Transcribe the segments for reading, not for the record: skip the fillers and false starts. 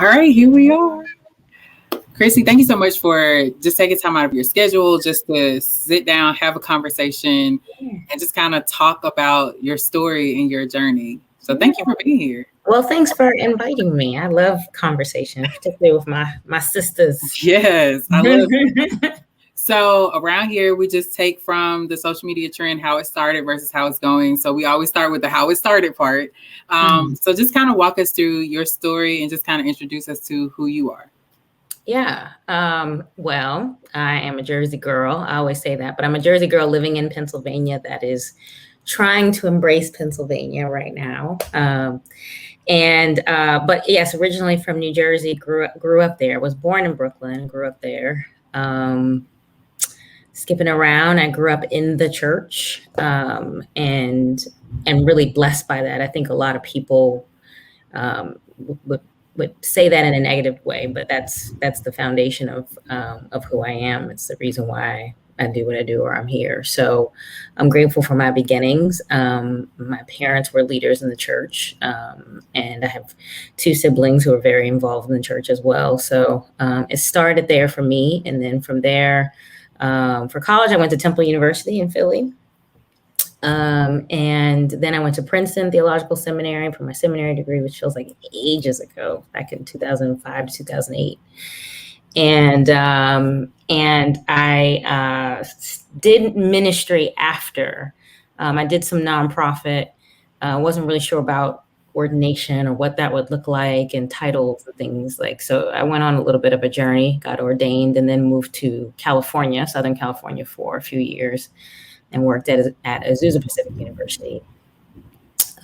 All right, here we are. Khristi, thank you so much for just taking time out of your schedule just to sit down, have a conversation, and just kind of talk about your story and your journey. So thank you for being here. Well, thanks for inviting me. I love conversation, particularly with my sisters. Yes, I love it. So around here, we just take from the social media trend how it started versus how it's going. So we always start with the how it started part. So just kind of walk us through your story and just kind of introduce us to who you are. Yeah. Well, I am a Jersey girl. I always say that, but I'm a Jersey girl living in Pennsylvania that is trying to embrace Pennsylvania right now. But yes, originally from New Jersey, grew up there, was born in Brooklyn, grew up there. Skipping around, I grew up in the church, and really blessed by that. I think a lot of people would say that in a negative way, but that's the foundation of who I am. It's the reason why I do what I do, or I'm here. So I'm grateful for my beginnings. My parents were leaders in the church, and I have two siblings who are very involved in the church as well. So it started there for me. And then from there, for college, I went to Temple University in Philly. And then I went to Princeton Theological Seminary for my seminary degree, which feels like ages ago, back in 2005 to 2008. And I did ministry after. I did some nonprofit. Wasn't really sure about ordination or what that would look like and titles and things like. So I went on a little bit of a journey, got ordained, and then moved to California, Southern California, for a few years, and worked at Azusa Pacific University.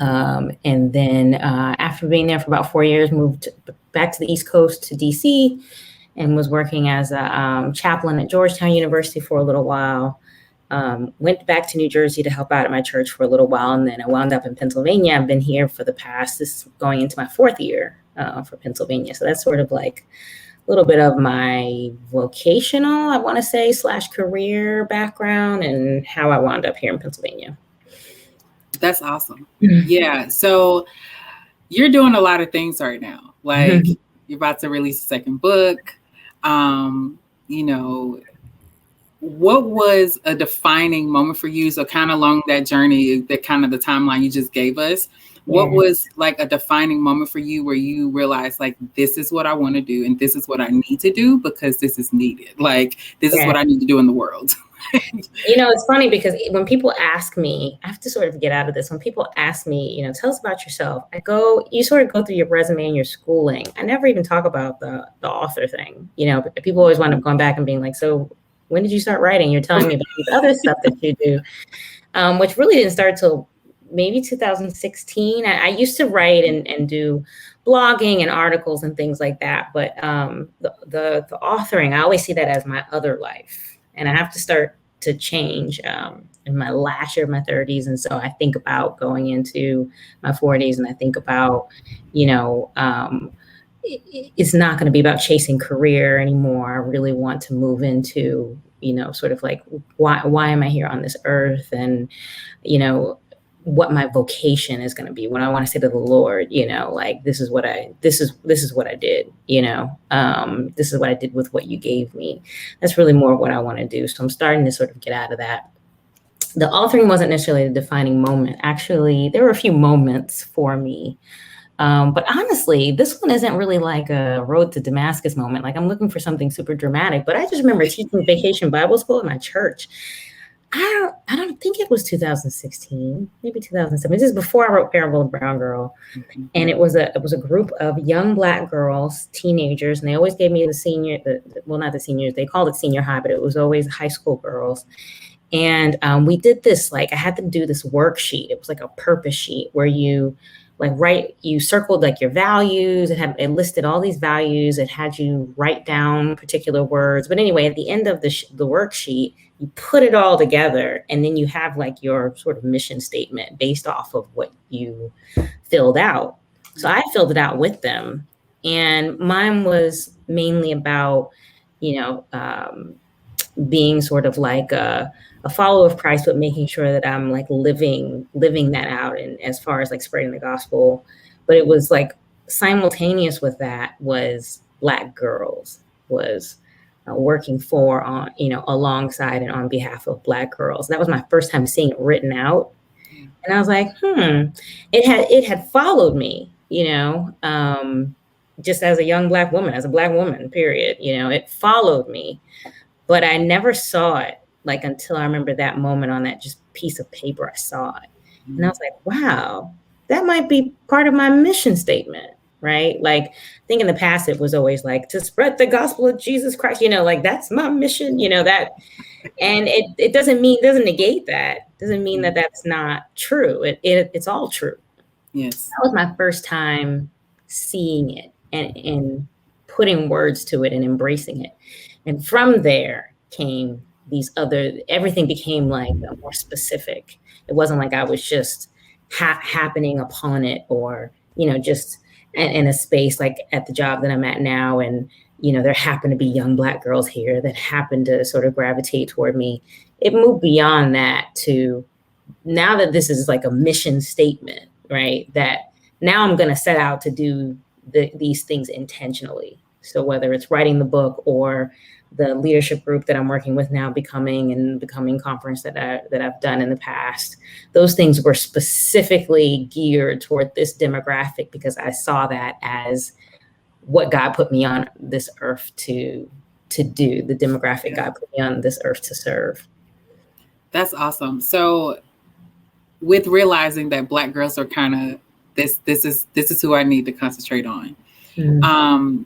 And then after being there for about 4 years, moved back to the East Coast to DC, and was working as a chaplain at Georgetown University for a little while. Went back to New Jersey to help out at my church for a little while, and then I wound up in Pennsylvania. I've been here for this is going into my 4th year for Pennsylvania. So that's sort of like a little bit of my vocational, I want to say, / career background and how I wound up here in Pennsylvania. That's awesome. Yeah. So you're doing a lot of things right now. Like you're about to release a second book. What was a defining moment for you? So kind of along that journey, that kind of the timeline you just gave us, what was like a defining moment for you where you realized like, this is what I want to do and this is what I need to do because this is needed. Like, this is what I need to do in the world. It's funny because when people ask me, I have to sort of get out of this. When people ask me, tell us about yourself, you sort of go through your resume and your schooling. I never even talk about the author thing. People always wind up going back and being like, so when did you start writing? You're telling me about these other stuff that you do, which really didn't start till maybe 2016. I used to write and do blogging and articles and things like that. But the authoring, I always see that as my other life. And I have to start to change in my last year of my 30s. And so I think about going into my 40s, and I think about, it's not going to be about chasing career anymore. I really want to move into, sort of like, why am I here on this earth? And, what my vocation is going to be when I want to say to the Lord, like, this is what I did, this is what I did with what you gave me. That's really more what I want to do. So I'm starting to sort of get out of that. The authoring wasn't necessarily a defining moment. Actually, there were a few moments for me. But honestly, this one isn't really like a road to Damascus moment. Like, I'm looking for something super dramatic, but I just remember teaching Vacation Bible School at my church. I don't think it was 2016, maybe 2007. This is before I wrote Parable of Brown Girl. And it was a group of young Black girls, teenagers, and they always gave me not the seniors, they called it senior high, but it was always high school girls. And we did this, like, I had to do this worksheet. It was like a purpose sheet where you circled like your values. It listed all these values. It had you write down particular words. But anyway, at the end of the worksheet, you put it all together, and then you have like your sort of mission statement based off of what you filled out. So I filled it out with them, and mine was mainly about, being sort of like a follower of Christ, but making sure that I'm like living that out, and as far as like spreading the gospel. But it was like simultaneous with that was Black Girls, was working for, on, alongside and on behalf of Black girls. That was my first time seeing it written out. And I was like, it had followed me, just as a young Black woman, as a Black woman, period. It followed me, but I never saw it until I remember that moment on that just piece of paper. I saw it, and I was like, wow, that might be part of my mission statement, right? I think in the past it was always to spread the gospel of Jesus Christ, that's my mission, that. And it doesn't negate that. Doesn't mean that that's not true. It's all true. Yes. That was my first time seeing it and putting words to it and embracing it. And from there came everything became more specific. It wasn't like I was just happening upon it, or, just in a space at the job that I'm at now. And, there happen to be young Black girls here that happen to sort of gravitate toward me. It moved beyond that to now that this is a mission statement, right? That now I'm going to set out to do these things intentionally. So whether it's writing the book or the leadership group that I'm working with now, Becoming conference that I've done in the past, those things were specifically geared toward this demographic because I saw that as what God put me on this earth to do, the demographic God put me on this earth to serve. That's awesome. So with realizing that Black girls are kind of this is who I need to concentrate on. Mm-hmm.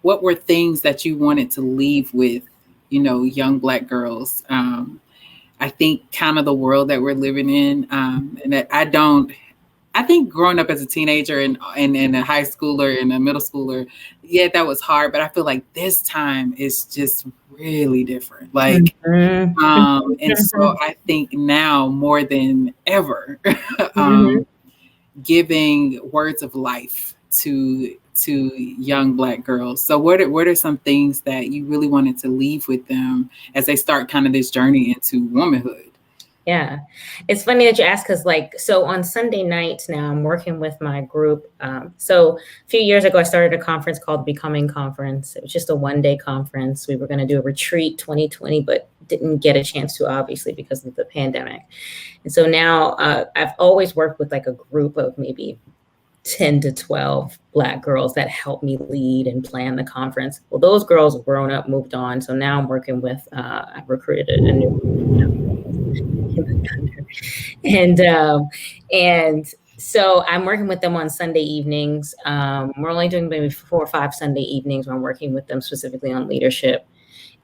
What were things that you wanted to leave with, young Black girls? I think kind of the world that we're living in, and that I think growing up as a teenager and a high schooler and a middle schooler, that was hard. But I feel like this time is just really different. And so I think now more than ever, giving words of life to young Black girls. So what are some things that you really wanted to leave with them as they start kind of this journey into womanhood? Yeah, it's funny that you ask, because so on Sunday nights now I'm working with my group. So a few years ago, I started a conference called Becoming Conference. It was just a one-day conference. We were going to do a retreat 2020, but didn't get a chance to, obviously, because of the pandemic. And so now I've always worked with a group of maybe 10 to 12 Black girls that help me lead and plan the conference. Well, those girls have grown up, moved on. So now I'm working with, I've recruited a new and so I'm working with them on Sunday evenings. We're only doing maybe 4 or 5 Sunday evenings where I'm working with them specifically on leadership.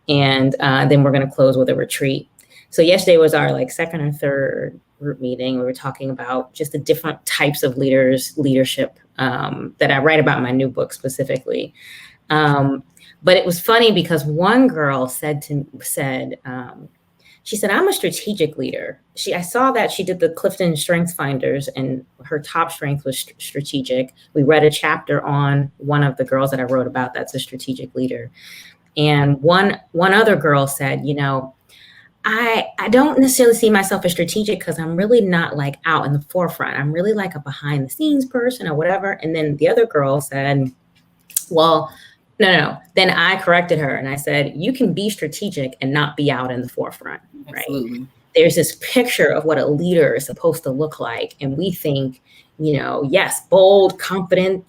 And then we're going to close with a retreat. So yesterday was our second or third group meeting. We were talking about just the different types of leadership that I write about in my new book specifically. But it was funny because one girl she said, I'm a strategic leader. I saw that she did the Clifton Strengths Finders and her top strength was strategic. We read a chapter on one of the girls that I wrote about that's a strategic leader. And one other girl said, I don't necessarily see myself as strategic because I'm really not out in the forefront. I'm really a behind the scenes person or whatever. And then the other girl said, well, no. Then I corrected her and I said, you can be strategic and not be out in the forefront, right? Absolutely. There's this picture of what a leader is supposed to look like. And we think, yes, bold, confident,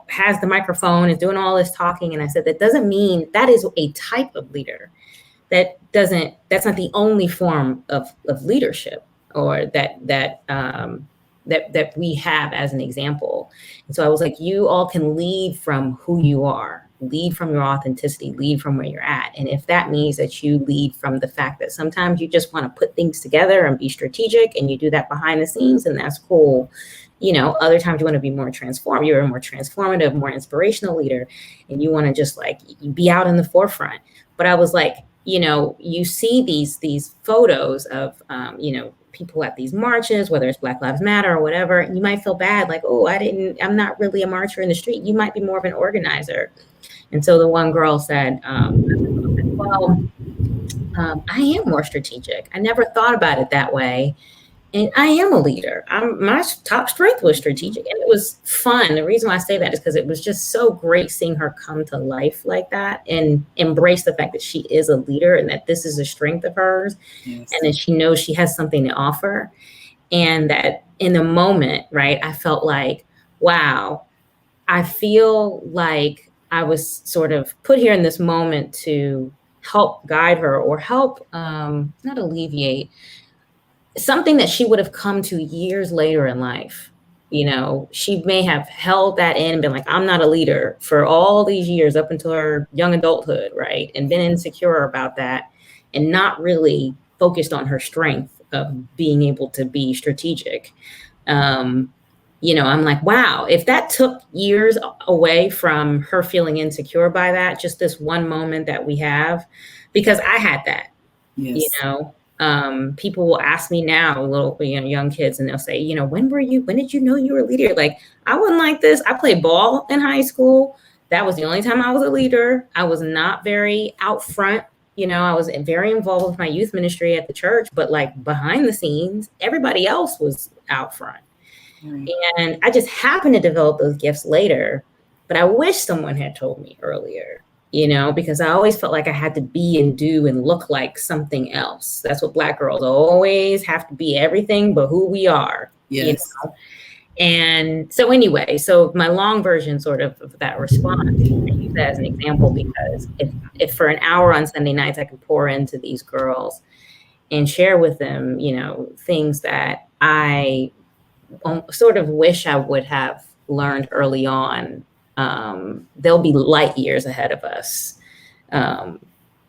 has the microphone, is doing all this talking. And I said, that doesn't mean that is a type of leader. That's not the only form of leadership or that we have as an example. And so I was like, you all can lead from who you are. Lead from your authenticity, lead from where you're at. And if that means that you lead from the fact that sometimes you just want to put things together and be strategic and you do that behind the scenes, and that's cool. Other times you want to be more transformed. You're a more transformative, more inspirational leader, and you want to just be out in the forefront. But I was like, you see these photos of, people at these marches, whether it's Black Lives Matter or whatever, you might feel bad, I'm not really a marcher in the street. You might be more of an organizer. And so the one girl said, I am more strategic. I never thought about it that way. And I am a leader. My top strength was strategic, and it was fun. The reason why I say that is because it was just so great seeing her come to life like that and embrace the fact that she is a leader and that this is a strength of hers, Yes. and that she knows she has something to offer. And that in the moment, right, I felt like, wow, I feel like I was sort of put here in this moment to help guide her or help, not alleviate, something that she would have come to years later in life. You know, she may have held that in and been like, I'm not a leader for all these years up until her young adulthood, right? And been insecure about that and not really focused on her strength of being able to be strategic. You know, I'm like, wow, if that took years away from her feeling insecure by that, just this one moment that we have, because I had that, Yes. you know. People will ask me now, little, you know, young kids, and they'll say, you know, when did you know you were a leader? Like, I wasn't like this. I played ball in high school. That was the only time I was a leader. I was not very out front. You know, I was very involved with my youth ministry at the church, but like behind the scenes, everybody else was out front. Right. And I just happened to develop those gifts later, but I wish someone had told me earlier, you know, because I always felt like I had to be and do and look like something else. That's what Black girls always have to be, everything but who we are. Yes. You know? And so anyway, so my long version sort of that response, I use that as an example because if for an hour on Sunday nights I can pour into these girls and share with them, you know, things that I sort of wish I would have learned early on, they'll be light years ahead of us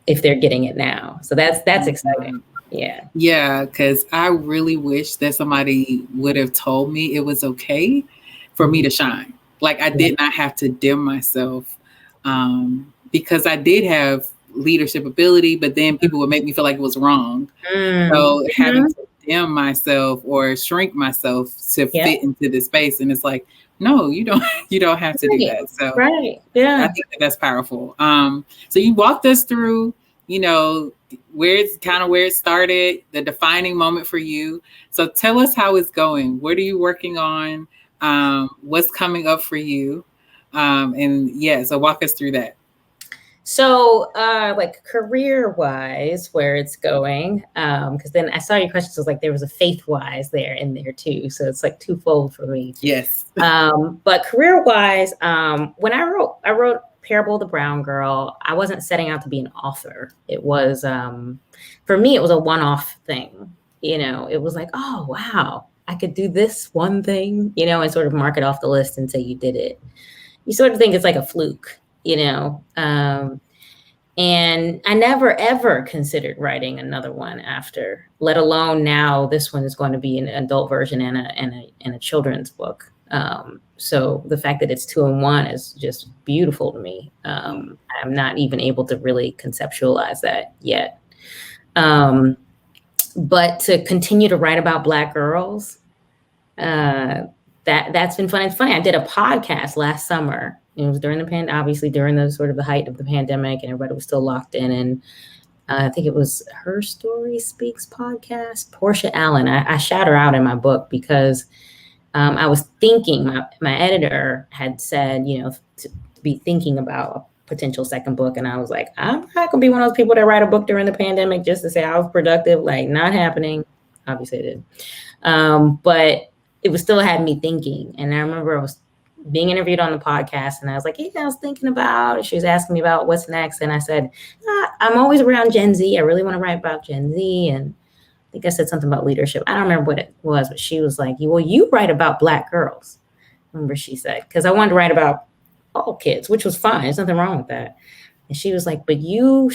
if they're getting it now. So that's exciting. Yeah. Yeah, because I really wish that somebody would have told me it was okay for me to shine. Like I did not have to dim myself because I did have leadership ability, but then people would make me feel like it was wrong. So having to dim myself or shrink myself to fit into this space, and it's like, no, you don't have to do that. So I think that's powerful. So you walked us through, you know, where it started, the defining moment for you. So tell us how it's going. What are you working on? What's coming up for you? So walk us through that. So, like career-wise, where it's going, because then I saw your questions, was like there was a faith-wise in there too. So it's like twofold for me. Yes. But career-wise, when I wrote Parable of the Brown Girl, I wasn't setting out to be an author. It was, for me, it was a one-off thing. You know, it was like, oh, wow, I could do this one thing, you know, and sort of mark it off the list and say you did it. You sort of think it's like a fluke. You know, and I never, ever considered writing another one after, let alone now this one is going to be an adult version and a children's book. So the fact that it's 2 in 1 is just beautiful to me. I'm not even able to really conceptualize that yet. But to continue to write about Black girls, that's been fun. It's funny. I did a podcast last summer. It was during obviously during the sort of the height of the pandemic, and everybody was still locked in. And I think it was Her Story Speaks podcast. Portia Allen. I shout her out in my book because I was thinking. My editor had said, you know, to be thinking about a potential second book, and I was like, I'm not gonna be one of those people that write a book during the pandemic just to say I was productive. Like, not happening. Obviously, it did, but it was still had me thinking. And I remember I was being interviewed on the podcast, and I was like, hey, I was thinking about, she was asking me about what's next. And I said, I'm always around Gen Z. I really want to write about Gen Z. And I think I said something about leadership. I don't remember what it was, but she was like, well, you write about Black girls. Remember she said, because I wanted to write about all kids, which was fine. There's nothing wrong with that. And she was like, but you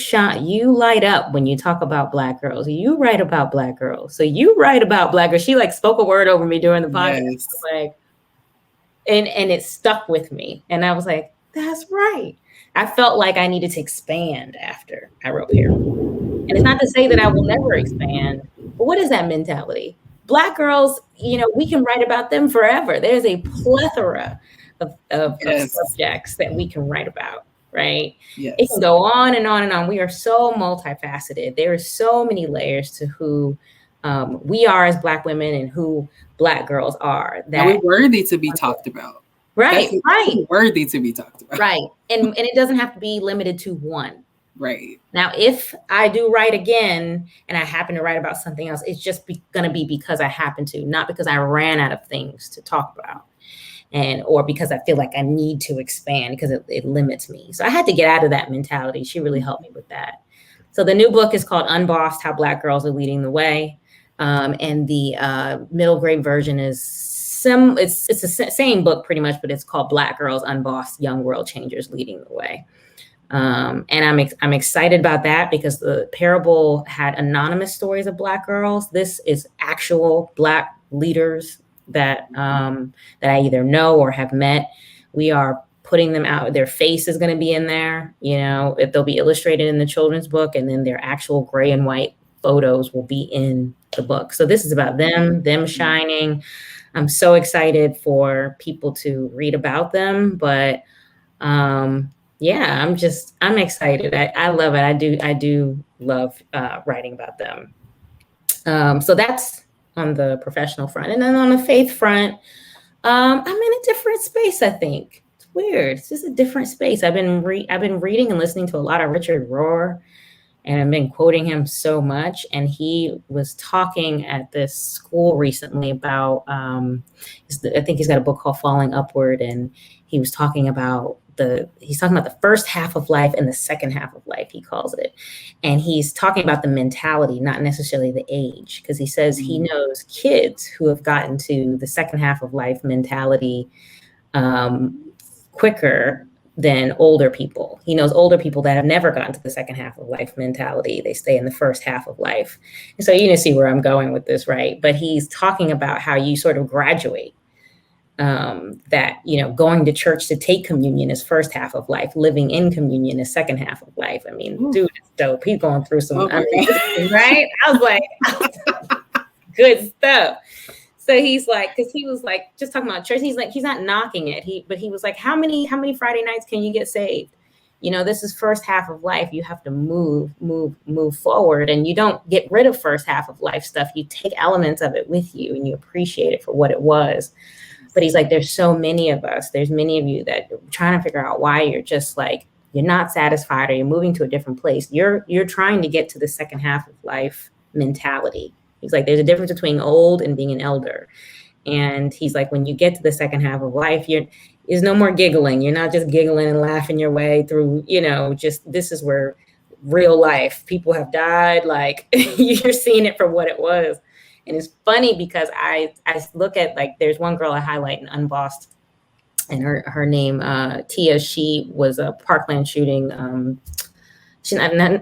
light up when you talk about Black girls. You write about Black girls. So you write about Black girls. She like spoke a word over me during the podcast. Yes. Like, and it stuck with me. And I was like, that's right. I felt like I needed to expand after I wrote Parable. And it's not to say that I will never expand, but what is that mentality? Black girls, you know, we can write about them forever. There's a plethora of subjects that we can write about, right? Yes. It can go on and on and on. We are so multifaceted. There are so many layers to who we are as Black women and who Black girls are. That we're worthy to be talked about. Right, right. Worthy to be talked about. Right. And it doesn't have to be limited to one. Right. Now, if I do write again and I happen to write about something else, it's just going to be because I happen to, not because I ran out of things to talk about. Or because I feel like I need to expand because it limits me. So I had to get out of that mentality. She really helped me with that. So the new book is called Unbossed, How Black Girls Are Leading the Way. And the middle grade version is it's the same book pretty much, but it's called Black Girls Unbossed, Young World Changers Leading the Way. And I'm excited about that because the parable had anonymous stories of Black girls. This is actual Black leaders that I either know or have met. We are putting them out. Their face is going to be in there. They'll be illustrated in the children's book, and then their actual gray and white photos will be in the book. So this is about them shining. I'm so excited for people to read about them, but yeah, I'm excited. I love it. I do love writing about them. So that's on the professional front. And then on the faith front, I'm in a different space, I think. It's weird. It's just a different space. I've been reading and listening to a lot of Richard Rohr, and I've been quoting him so much. And he was talking at this school recently about, I think he's got a book called Falling Upward, and he was talking about the first half of life and the second half of life, he calls it. And he's talking about the mentality, not necessarily the age, because he says he knows kids who have gotten to the second half of life mentality quicker than older people. He knows older people that have never gotten to the second half of life mentality. They stay in the first half of life. And so you can see where I'm going with this, right? But he's talking about how you sort of graduate. That, going to church to take communion is first half of life, living in communion is second half of life. I mean, dude, it's dope. He's going through some, right? I was like, good stuff. So he's like, because he was like, just talking about church, he's like, he's not knocking it. But he was like, how many Friday nights can you get saved? This is first half of life. You have to move forward, and you don't get rid of first half of life stuff. You take elements of it with you and you appreciate it for what it was. But he's like, there's so many of us. There's many of you that are trying to figure out why you're just like, you're not satisfied or you're moving to a different place. You're trying to get to the second half of life mentality. He's like, there's a difference between old and being an elder. And he's like, when you get to the second half of life, there's no more giggling. You're not just giggling and laughing your way through, just this is where real life, people have died. Like you're seeing it for what it was. And it's funny because I look at, like, there's one girl I highlight in Unbossed, and her name, Tia, she was a Parkland shooting. I want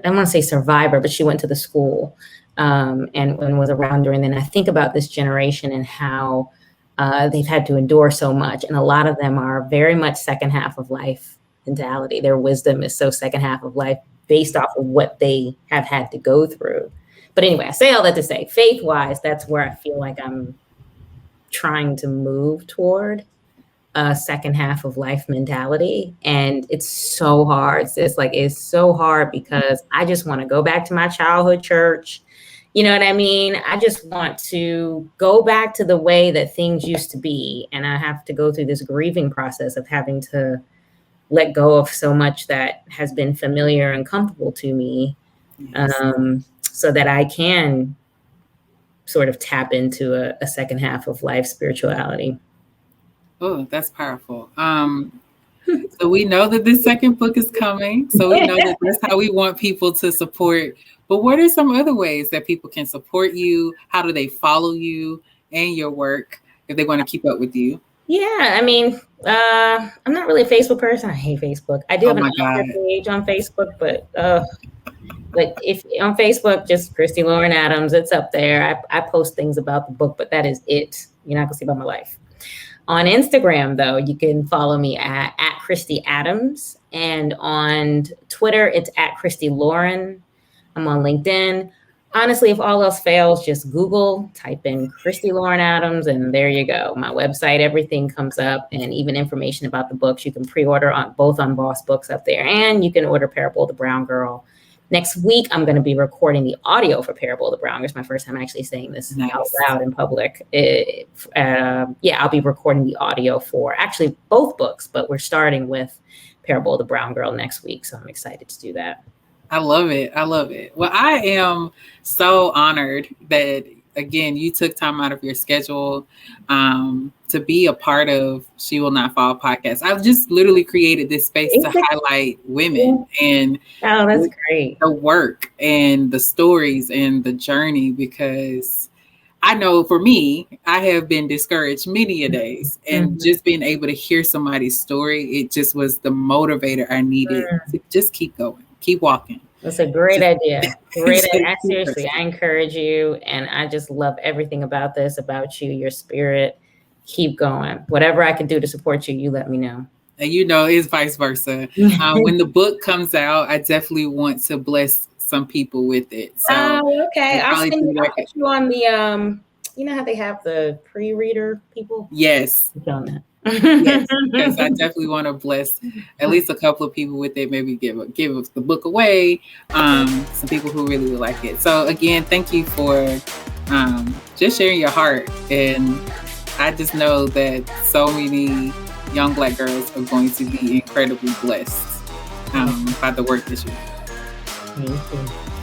to say survivor, but she went to the school and was around during then. I think about this generation and how they've had to endure so much. And a lot of them are very much second half of life mentality. Their wisdom is so second half of life based off of what they have had to go through. But anyway, I say all that to say, faith-wise, that's where I feel like I'm trying to move toward a second half of life mentality. And it's so hard. It's so hard because I just want to go back to my childhood church. You know what I mean? I just want to go back to the way that things used to be. And I have to go through this grieving process of having to let go of so much that has been familiar and comfortable to me. Yes. So that I can sort of tap into a second half of life spirituality. Oh, that's powerful. So we know that this second book is coming. So we know that that's how we want people to support. But what are some other ways that people can support you? How do they follow you and your work if they want to keep up with you? Yeah, I mean, I'm not really a Facebook person. I hate Facebook. I do have an author page on Facebook, but if on Facebook, just Khristi Lauren Adams, it's up there. I post things about the book, but that is it. You're not gonna see about my life. On Instagram, though, you can follow me at Khristi Adams, and on Twitter, it's at Khristi Lauren. I'm on LinkedIn. Honestly, if all else fails, just Google, type in Khristi Lauren Adams, and there you go. My website, everything comes up, and even information about the books. You can pre-order on both Unbossed books up there, and you can order Parable of the Brown Girl, Next week, I'm going to be recording the audio for Parable of the Brown Girl. It's my first time actually saying this out loud in public. I'll be recording the audio for actually both books, but we're starting with Parable of the Brown Girl next week. So I'm excited to do that. I love it. I love it. Well, I am so honored that, again, you took time out of your schedule to be a part of She Will Not Fall podcast. I've just literally created this space to highlight women and that's great. The work and the stories and the journey, because I know for me, I have been discouraged many a days, and just being able to hear somebody's story, it just was the motivator I needed to just keep going. Keep walking. That's a great idea. Great idea. Seriously, I encourage you. And I just love everything about this, about you, your spirit. Keep going. Whatever I can do to support you, you let me know. And it's vice versa. When the book comes out, I definitely want to bless some people with it. So okay. I'll put you on the, you know how they have the pre-reader people? Yes. Done that. Yes, because I definitely want to bless at least a couple of people with it. Maybe give the book away. Some people who really would like it. So again, thank you for just sharing your heart. And I just know that so many young Black girls are going to be incredibly blessed by the work that you do. Thank you.